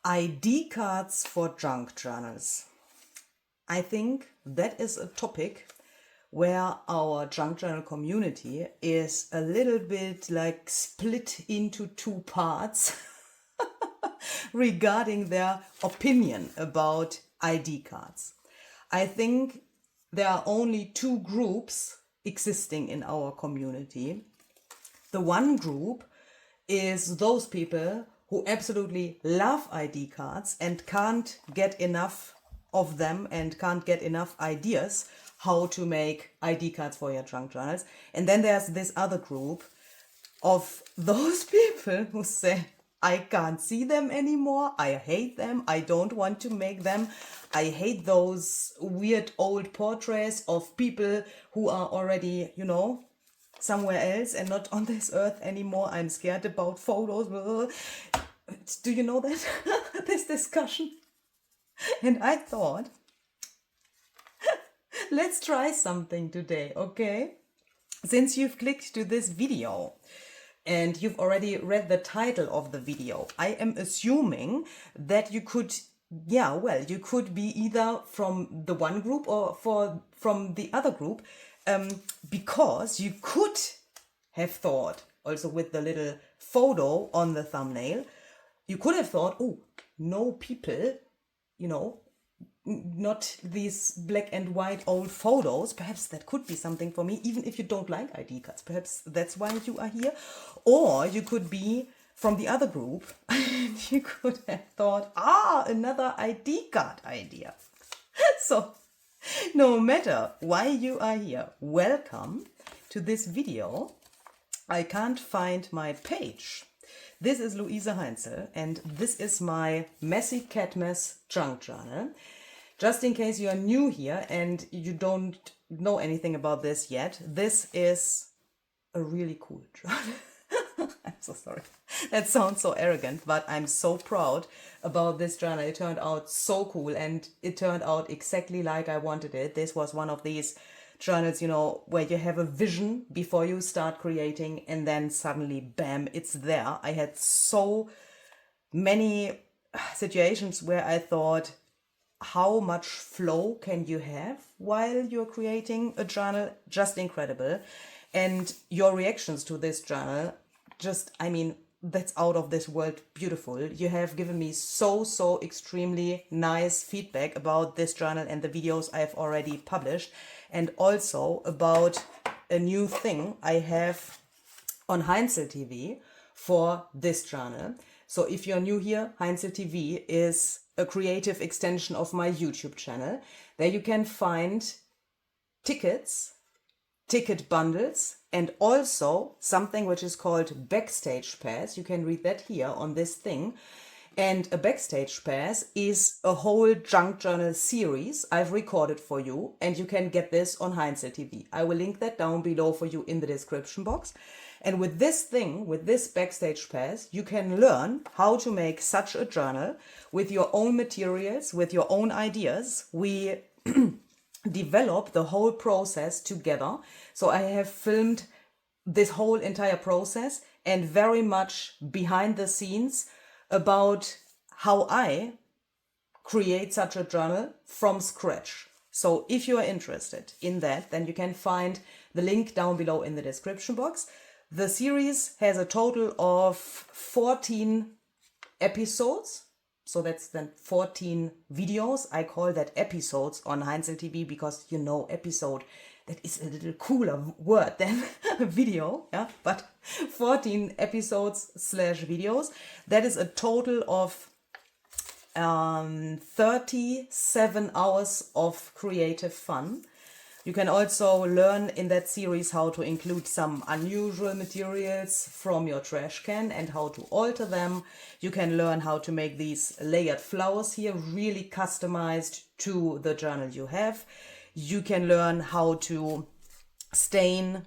ID cards for junk journals. I think that is a topic where our junk journal community is a little bit like split into two parts regarding their opinion about ID cards. I think there are only two groups existing in our community. The one group is those people who absolutely love ID cards and can't get enough of them and can't get enough ideas how to make ID cards for your junk journals. And then there's this other group of those people who say, I can't see them anymore, I hate them, I don't want to make them, I hate those weird old portraits of people who are already, somewhere else and not on this earth anymore. I'm scared about photos. Do you know that? This discussion? And I thought, let's try something today, okay? Since you've clicked to this video and you've already read the title of the video, I am assuming that you could be either from the one group or from the other group, because you could have thought, also with the little photo on the thumbnail, you could have thought, oh, no people, not these black and white old photos. Perhaps that could be something for me, even if you don't like ID cards. Perhaps that's why you are here. Or you could be from the other group and you could have thought, another ID card idea. So no matter why you are here, welcome to this video. I can't find my page. This is Louise HEINZL and this is my MESSY CATMAS junk journal. Just in case you are new here and you don't know anything about this yet, this is a really cool journal. I'm so sorry. That sounds so arrogant, but I'm so proud about this journal. It turned out so cool and it turned out exactly like I wanted it. This was one of these journals, where you have a vision before you start creating and then suddenly, bam, it's there. I had so many situations where I thought, how much flow can you have while you're creating a journal? Just incredible. And your reactions to this journal, that's out of this world beautiful. You have given me so extremely nice feedback about this journal and the videos I've already published, and also about a new thing I have on HEINZL TV for this journal. So if you're new here, HEINZL TV is a creative extension of my YouTube channel. There you can find tickets, ticket bundles, and also something which is called Backstage Pass. You can read that here on this thing. And a Backstage Pass is a whole junk journal series I've recorded for you, and you can get this on HEINZL TV. I will link that down below for you in the description box. And with this thing, with this Backstage Pass, you can learn how to make such a journal with your own materials, with your own ideas. We develop the whole process together. So I have filmed this whole entire process and very much behind the scenes about how I create such a journal from scratch. So if you are interested in that, then you can find the link down below in the description box. The series has a total of 14 episodes. So that's then 14 videos. I call that episodes on HEINZL TV because episode, that is a little cooler word than a video, yeah? But 14 episodes / videos. That is a total of 37 hours of creative fun. You can also learn in that series how to include some unusual materials from your trash can and how to alter them. You can learn how to make these layered flowers here, really customized to the journal you have. You can learn how to stain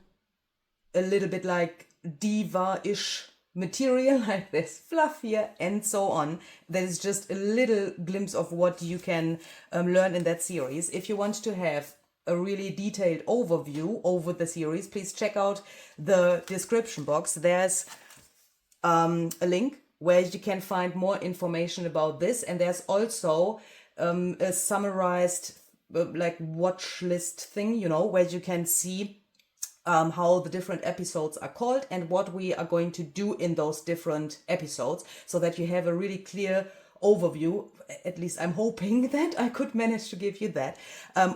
a little bit like diva-ish material like this fluff here and so on. That is just a little glimpse of what you can learn in that series. If you want to have a really detailed overview over the series, please check out the description box. There's a link where you can find more information about this. And there's also a summarized like watch list thing, you know, where you can see how the different episodes are called and what we are going to do in those different episodes, so that you have a really clear overview. At least I'm hoping that I could manage to give you that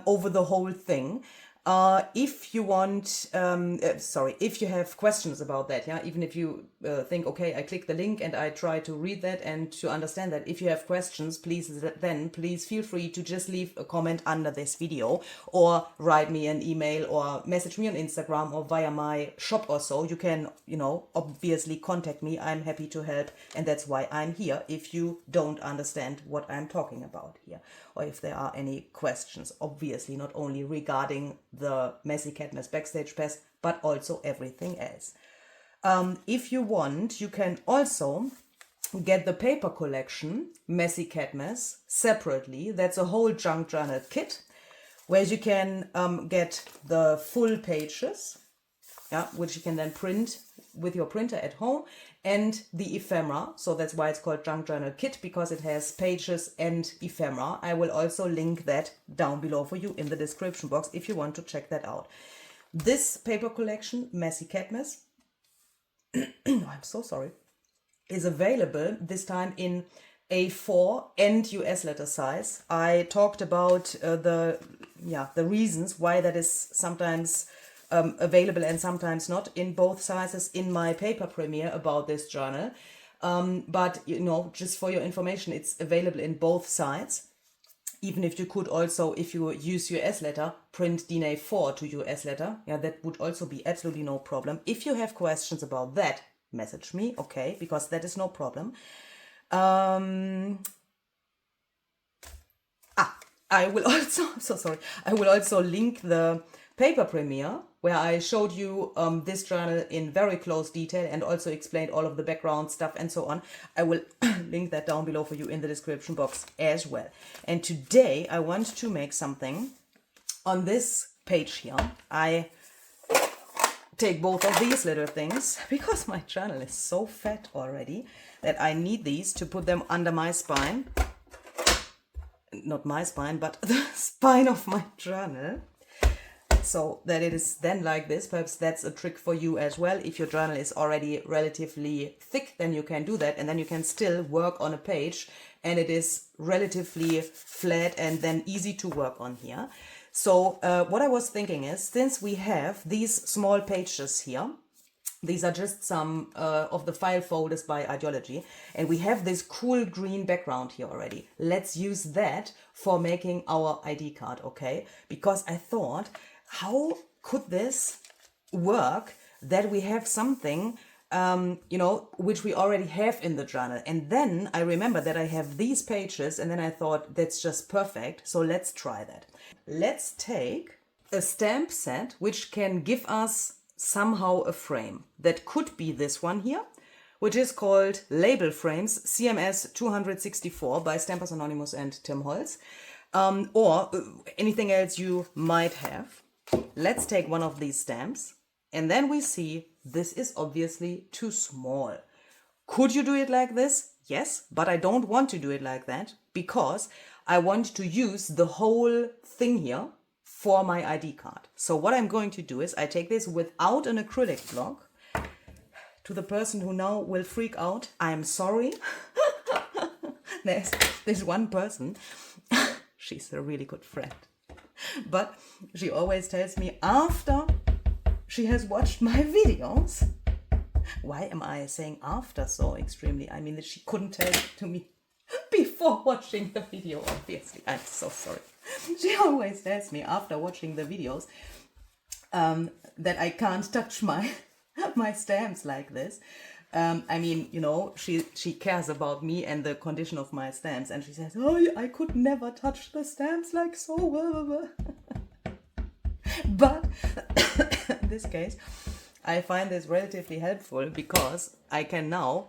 over the whole thing. If you want, if you have questions about that, yeah, even if you think, okay, I click the link and I try to read that and to understand that, if you have questions, please feel free to just leave a comment under this video, or write me an email, or message me on Instagram, or via my shop or so. You can, you know, obviously contact me. I'm happy to help, and that's why I'm here, if you don't understand what I'm talking about here, or if there are any questions, obviously not only regarding the Messy CATMAS Backstage Pass, but also everything else. If you want, you can also get the paper collection Messy CATMAS separately. That's a whole junk journal kit where you can get the full pages, yeah, which you can then print with your printer at home, and the ephemera. So that's why it's called junk journal kit, because it has pages and ephemera. I will also link that down below for you in the description box if you want to check that out. This paper collection, Messy CATMAS, I'm so sorry, is available this time in A4 and US letter size. I talked about the reasons why that is sometimes available and sometimes not in both sizes in my paper premiere about this journal. But, you know, just for your information, it's available in both sides. Even if you could also, if you use US letter, print DIN A4 to US letter. Yeah, that would also be absolutely no problem. If you have questions about that, message me, okay, because that is no problem. I will also, I will also link the paper premiere where I showed you this journal in very close detail and also explained all of the background stuff and so on. I will link that down below for you in the description box as well. And today I want to make something on this page here. I take both of these little things because my journal is so fat already that I need these to put them under my spine. Not my spine, but the spine of my journal, so that it is then like this. Perhaps that's a trick for you as well. If your journal is already relatively thick, then you can do that, and then you can still work on a page and it is relatively flat and then easy to work on here. So what I was thinking is, since we have these small pages here, these are just some of the file folders by ideology, and we have this cool green background here already. Let's use that for making our ID card, okay? Because I thought, how could this work that we have something, you know, which we already have in the journal? And then I remember that I have these pages, and then I thought, that's just perfect. So let's try that. Let's take a stamp set, which can give us somehow a frame. That could be this one here, which is called Label Frames CMS 264 by Stampers Anonymous and Tim Holtz, or anything else you might have. Let's take one of these stamps, and then we see this is obviously too small. Could you do it like this? Yes, but I don't want to do it like that because I want to use the whole thing here for my ID card. So what I'm going to do is I take this without an acrylic block. To the person who now will freak out, I'm sorry. There's this one person, she's a really good friend, but she always tells me after she has watched my videos. Why am I saying after so extremely? I mean, that she couldn't tell it to me before watching the video, obviously. I'm so sorry. She always tells me after watching the videos that I can't touch my stamps like this. I mean, you know, she cares about me and the condition of my stamps, and she says, oh, I could never touch the stamps like so. But in this case, I find this relatively helpful because I can now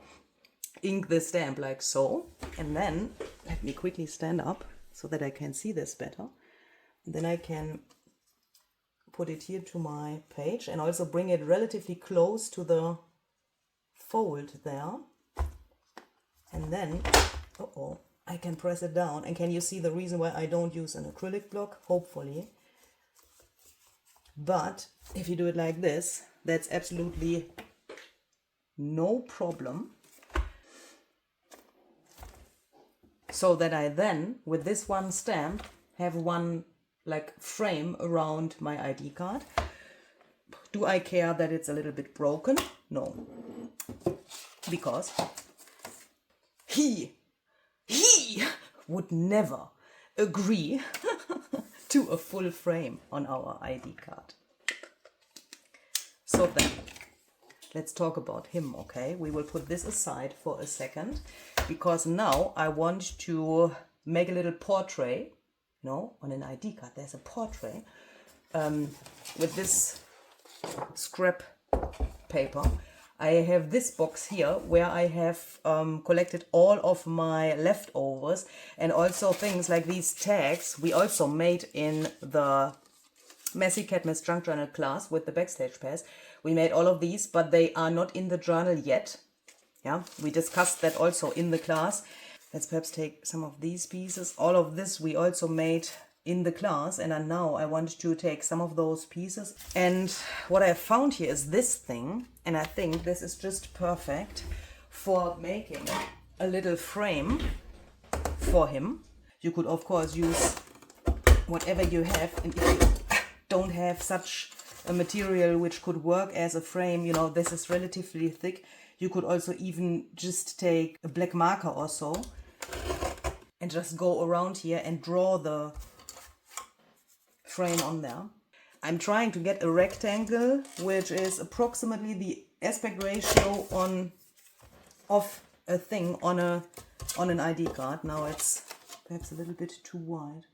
ink the stamp like so, and then let me quickly stand up so that I can see this better. And then I can put it here to my page and also bring it relatively close to the fold there. And then, uh-oh, I can press it down. And can you see the reason why I don't use an acrylic block? Hopefully. But if you do it like this, that's absolutely no problem. So that I then, with this one stamp, have one like frame around my ID card. Do I care that it's a little bit broken? No. Because he would never agree to a full frame on our ID card. So then, let's talk about him, okay? We will put this aside for a second, because now I want to make a little portrait. No, on an ID card, there's a portrait with this scrap paper. I have this box here where I have collected all of my leftovers, and also things like these tags we also made in the Messy CATMAS Junk Journal class with the Backstage Pass. We made all of these, but they are not in the journal yet. Yeah, we discussed that also in the class. Let's perhaps take some of these pieces. All of this we also made in the class, and now I want to take some of those pieces. And what I found here is this thing, and I think this is just perfect for making a little frame for him. You could of course use whatever you have, and if you don't have such a material which could work as a frame, you know, this is relatively thick, you could also even just take a black marker or so and just go around here and draw the frame on there. I'm trying to get a rectangle which is approximately the aspect ratio of a thing on an ID card. Now it's perhaps a little bit too wide.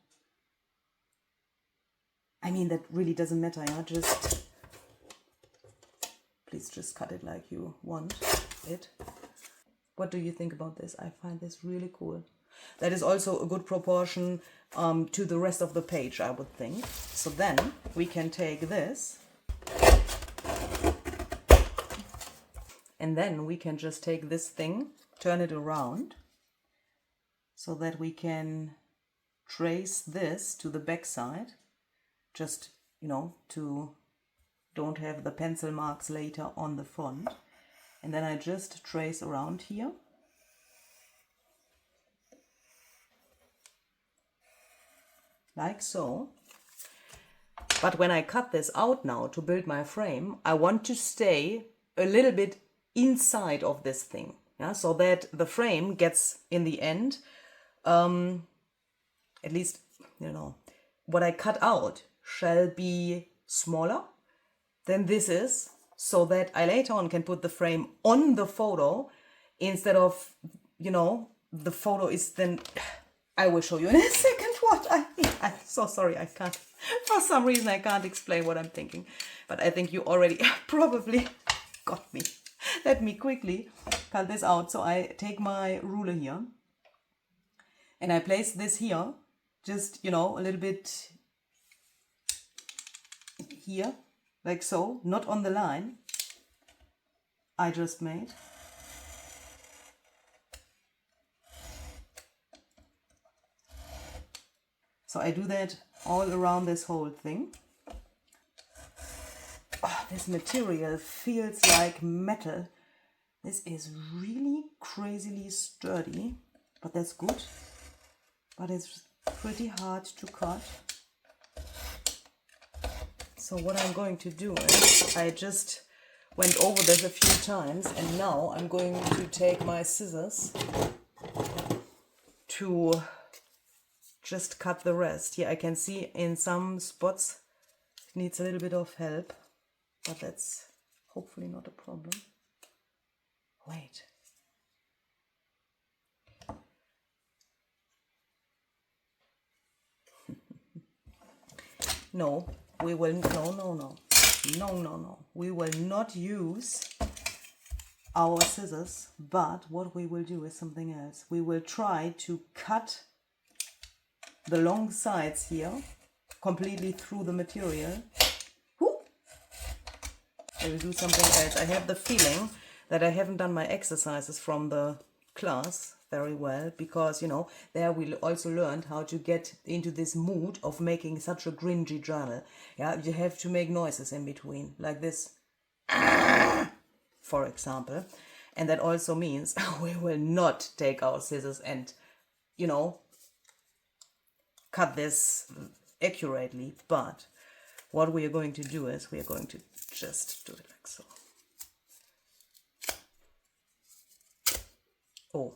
I mean, that really doesn't matter, yeah? Please just cut it like you want it. What do you think about this? I find this really cool. That is also a good proportion to the rest of the page, I would think. So then we can take this, and then we can just take this thing, turn it around, so that we can trace this to the back side. Just, you know, to don't have the pencil marks later on the front. And then I just trace around here. Like so. But when I cut this out now to build my frame, I want to stay a little bit inside of this thing. Yeah, so that the frame gets, in the end, at least, you know, what I cut out shall be smaller than this is, so that I later on can put the frame on the photo instead of, you know, the photo is then... I will show you in a second what I mean. I'm so sorry, I can't, for some reason I can't explain what I'm thinking, but I think you already probably got me. Let me quickly cut this out. So I take my ruler here and I place this here, just, you know, a little bit here, like so, not on the line I just made. So I do that all around this whole thing. Oh, this material feels like metal. This is really crazily sturdy, but that's good. But it's pretty hard to cut. So what I'm going to do is, I just went over this a few times, and now I'm going to take my scissors to just cut the rest. Here I can see in some spots it needs a little bit of help, but that's hopefully not a problem. Wait. No, we will, no. We will not use our scissors, but what we will do is something else. We will try to cut the long sides here completely through the material. I will do something else. I have the feeling that I haven't done my exercises from the class very well, because, you know, there we also learned how to get into this mood of making such a grinchy journal. Yeah, you have to make noises in between, like this, for example. And that also means we will not take our scissors and, you know, cut this accurately, but what we are going to do is we are going to just do it like so. Oh,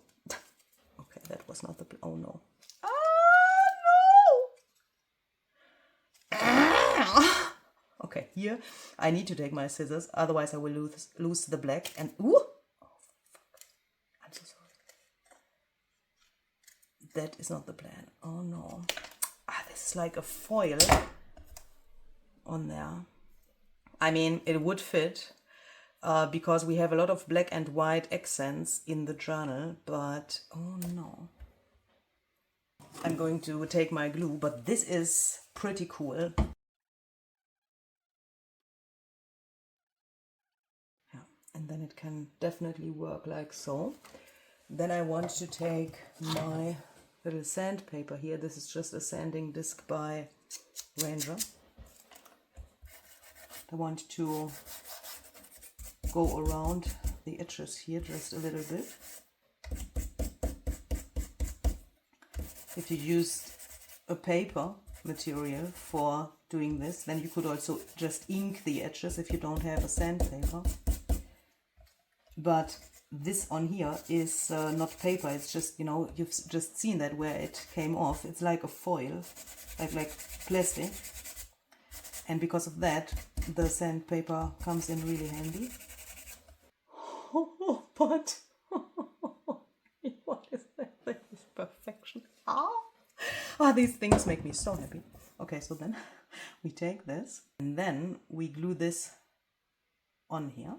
okay, that was not the, oh no. Ah, no! Okay, here I need to take my scissors, otherwise I will lose the black, and ooh! Oh, fuck. I'm so sorry. That is not the plan. Oh no. Ah, this is like a foil on there. I mean, it would fit because we have a lot of black and white accents in the journal, but oh no. I'm going to take my glue, but this is pretty cool. Yeah, and then it can definitely work like so. Then I want to take my little sandpaper here. This is just a sanding disc by Ranger. I want to go around the edges here just a little bit. If you used a paper material for doing this, then you could also just ink the edges if you don't have a sandpaper. But this on here is not paper, it's just, you know, you've just seen that where it came off. It's like a foil, like plastic. And because of that, the sandpaper comes in really handy. Oh, but what is that? That is perfection. Ah, these things make me so happy. Okay, so then we take this and then we glue this on here.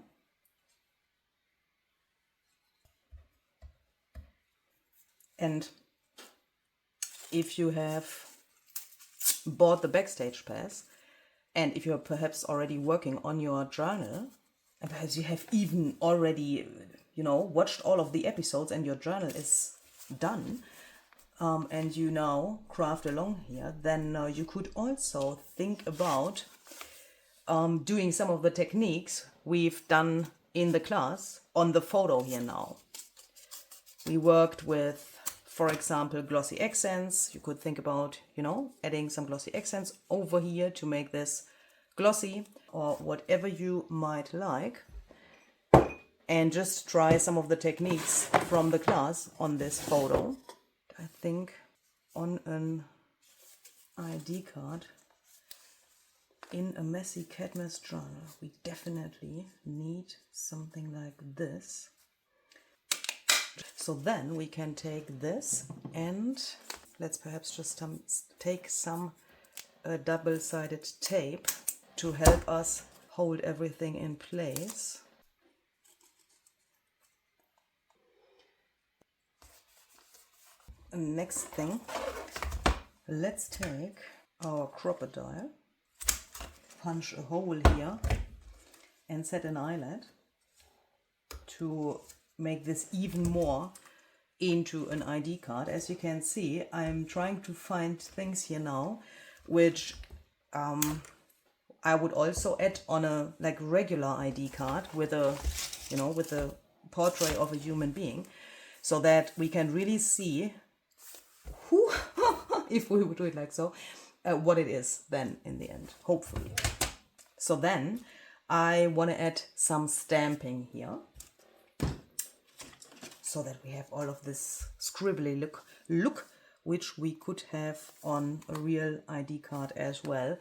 And if you have bought the Backstage Pass, and if you're perhaps already working on your journal, and perhaps you have even already, you know, watched all of the episodes and your journal is done, and you now craft along here, then you could also think about doing some of the techniques we've done in the class on the photo here now. We worked with, for example, glossy accents. You could think about, you know, adding some glossy accents over here to make this glossy, or whatever you might like. And just try some of the techniques from the class on this photo. I think on an ID card in a Messy CATMAS journal, we definitely need something like this. So then we can take this and let's perhaps just take some double-sided tape to help us hold everything in place. And next thing, let's take our crocodile, punch a hole here and set an eyelet to make this even more into an ID card. As you can see, I'm trying to find things here now which I would also add on a like regular ID card with a, you know, with a portrait of a human being, so that we can really see who if we would do it like so, what it is then in the end, hopefully. So then I want to add some stamping here, so that we have all of this scribbly look which we could have on a real ID card as well.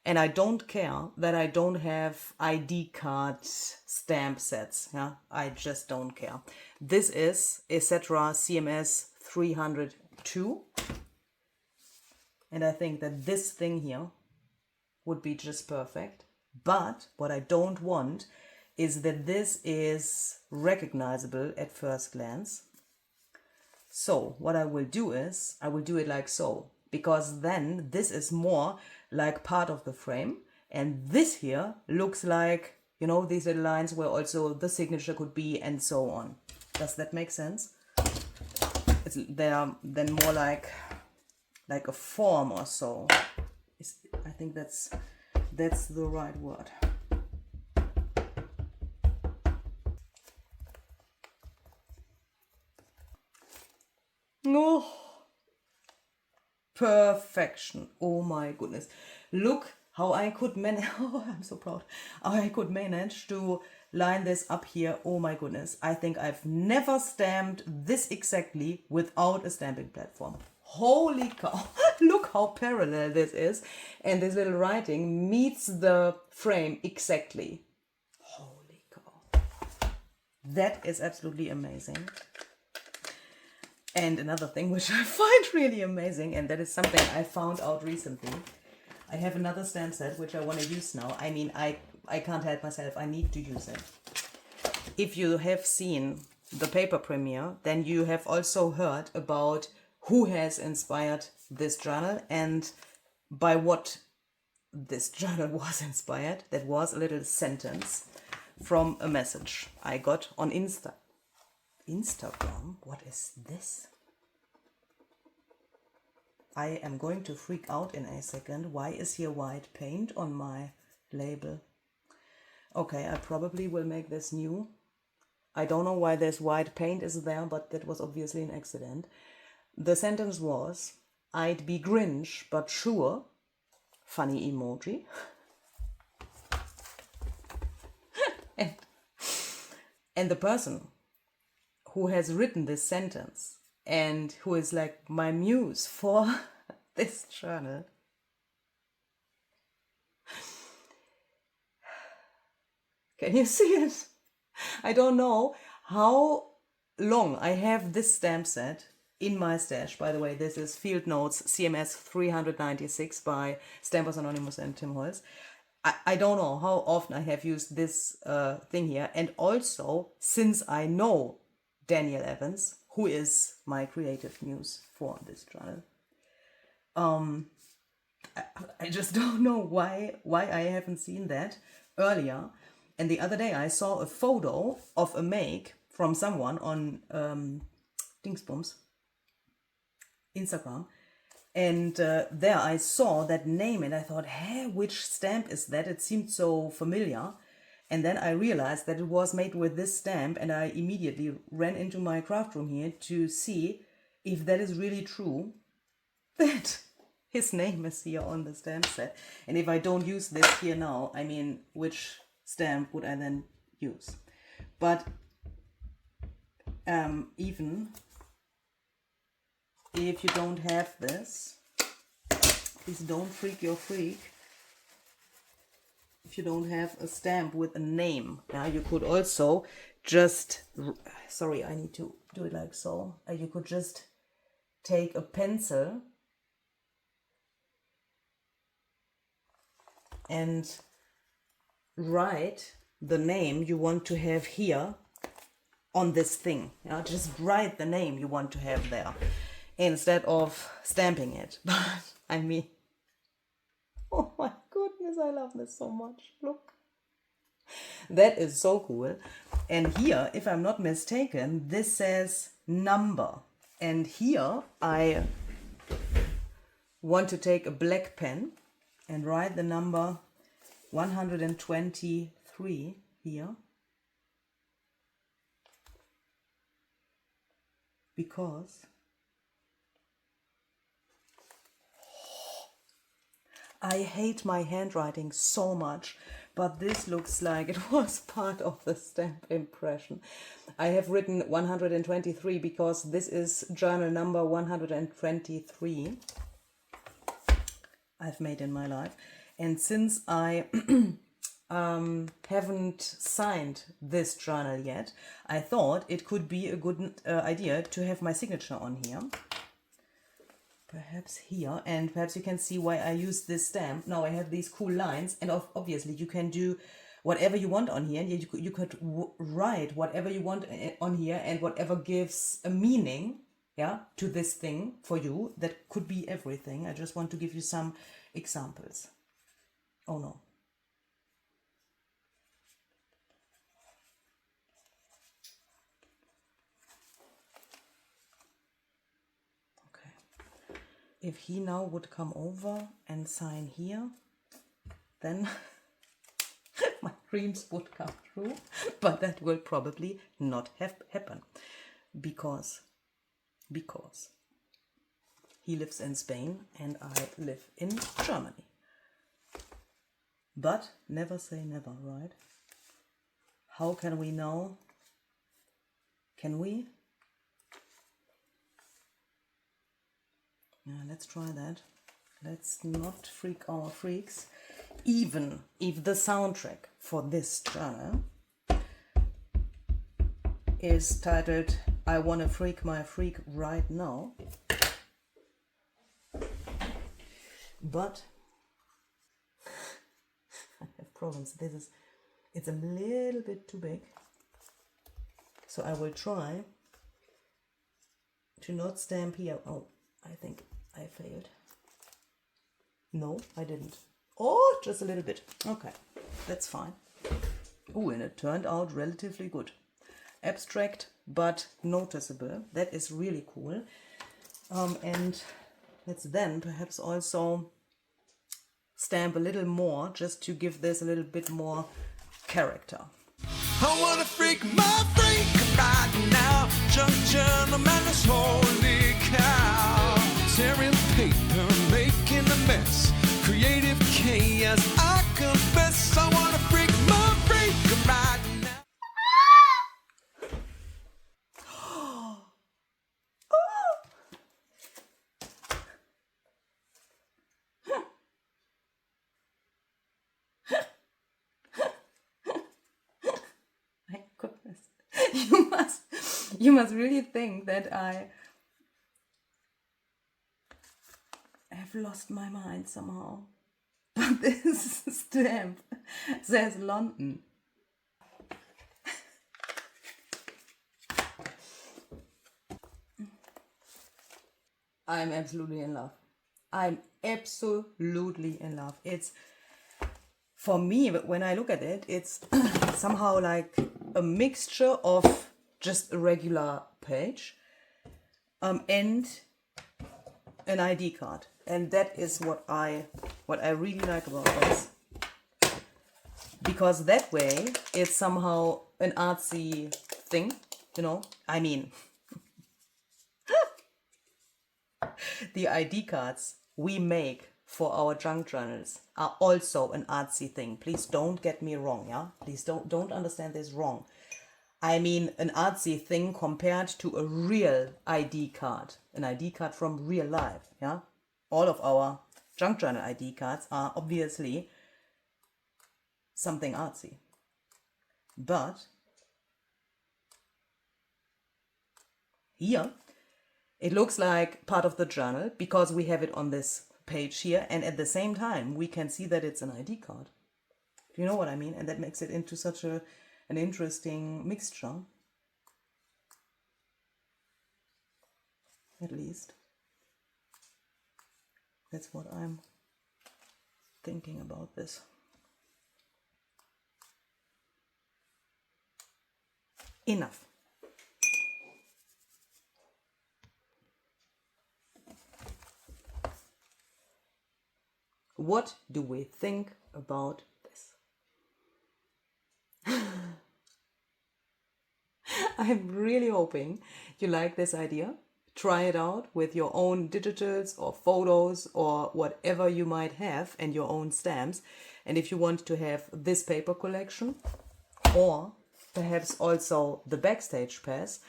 And I don't care that I don't have ID card stamp sets. Yeah, I just don't care. This is etc. CMS 302. And I think that this thing here would be just perfect. But what I don't want is that this is recognizable at first glance. So what I will do is, I will do it like so, because then this is more like part of the frame, and this here looks like, you know, these little lines where also the signature could be, and so on. Does that make sense? they're then more like a form or so. I think that's the right word. Oh, perfection. Oh my goodness. Look how I could manage. Oh, I'm so proud. How I could manage to line this up here. Oh my goodness. I think I've never stamped this exactly without a stamping platform. Holy cow. Look how parallel this is. And this little writing meets the frame exactly. Holy cow. That is absolutely amazing. And another thing which I find really amazing, and that is something I found out recently. I have another stamp set which I want to use now. I mean, I can't help myself. I need to use it. If you have seen the paper premiere, then you have also heard about who has inspired this journal and by what this journal was inspired. That was a little sentence from a message I got on Instagram. What is this? I am going to freak out in a second. Why is here white paint on my label? Okay, I probably will make this new. I don't know why this white paint is there, but that was obviously an accident. The sentence was, I'd be Grinch, but sure. Funny emoji. and the person who has written this sentence and who is like my muse for this journal. Can you see it? I don't know how long I have this stamp set in my stash. By the way, this is Field Notes CMS 396 by Stampers Anonymous and Tim Holtz. I don't know how often I have used this thing here. And also, since I know Daniel Evans, who is my creative muse for this journal, I just don't know why I haven't seen that earlier. And the other day I saw a photo of a make from someone on Dingsbums Instagram. And there I saw that name and I thought, hey, which stamp is that? It seemed so familiar. And then I realized that it was made with this stamp, and I immediately ran into my craft room here to see if that is really true, that his name is here on the stamp set. And if I don't use this here now, I mean, which stamp would I then use? But even if you don't have this, please don't freak your freak. If you don't have a stamp with a name, yeah, you could also just, sorry, I need to do it like so. You could just take a pencil and write the name you want to have here on this thing. Yeah, just write the name you want to have there instead of stamping it. But I mean, oh my goodness, I love this so much. Look. That is so cool. And here, if I'm not mistaken, this says number. And here I want to take a black pen and write the number 123 here. Because I hate my handwriting so much, but this looks like it was part of the stamp impression. I have written 123 because this is journal number 123 I've made in my life. And since I haven't signed this journal yet, I thought it could be a good idea to have my signature on here. Perhaps here, and perhaps you can see why I use this stamp. Now I have these cool lines, and obviously you can do whatever you want on here. You could write whatever you want on here, and whatever gives a meaning, yeah, to this thing for you. That could be everything. I just want to give you some examples. Oh no. if he now would come over and sign here, then my dreams would come true. But that will probably not happen because he lives in Spain and I live in Germany. But never say never, right? How can we know? Can we? Yeah, let's try that. Let's not freak our freaks. Even if the soundtrack for this journal is titled I Wanna Freak My Freak Right Now. But I have problems. It's a little bit too big. So I will try to not stamp here. Oh, I think I failed. No, I didn't. Oh, just a little bit. Okay, that's fine. Oh, and it turned out relatively good. Abstract, but noticeable. That is really cool. And let's then perhaps also stamp a little more, just to give this a little bit more character. I wanna freak my freak right now. Junk gentleman is holy cow. Tearing paper, making a mess. Creative chaos, I confess. I wanna freak my freak right now. My goodness. You must really think that I have lost my mind somehow. But this stamp says London. I'm absolutely in love. I'm absolutely in love. It's, for me, when I look at it, it's somehow like a mixture of just a regular page and an ID card. And that is what I really like about this. Because that way, it's somehow an artsy thing, you know? I mean, the ID cards we make for our junk journals are also an artsy thing. Please don't get me wrong, yeah? Please don't understand this wrong. I mean an artsy thing compared to a real ID card. An ID card from real life, yeah? All of our junk journal ID cards are obviously something artsy. But here, it looks like part of the journal because we have it on this page here, and at the same time we can see that it's an ID card. Do you know what I mean? And that makes it into such an interesting mixture. At least. That's what I'm thinking about this. Enough. What do we think about this? I'm really hoping you like this idea. Try it out with your own digitals or photos or whatever you might have and your own stamps. And if you want to have this paper collection or perhaps also the Backstage Pass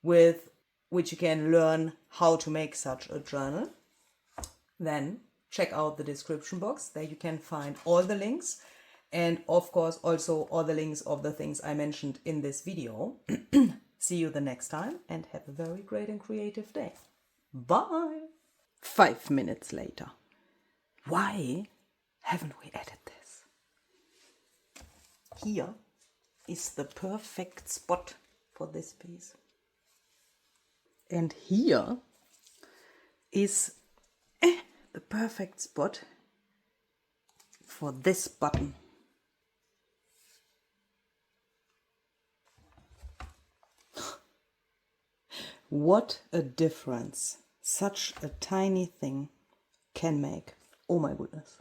with which you can learn how to make such a journal, then check out the description box. There you can find all the links and of course also all the links of the things I mentioned in this video. See you the next time and have a very great and creative day. Bye! 5 minutes later. Why haven't we added this? Here is the perfect spot for this piece. And here is the perfect spot for this button. What a difference such a tiny thing can make. Oh my goodness.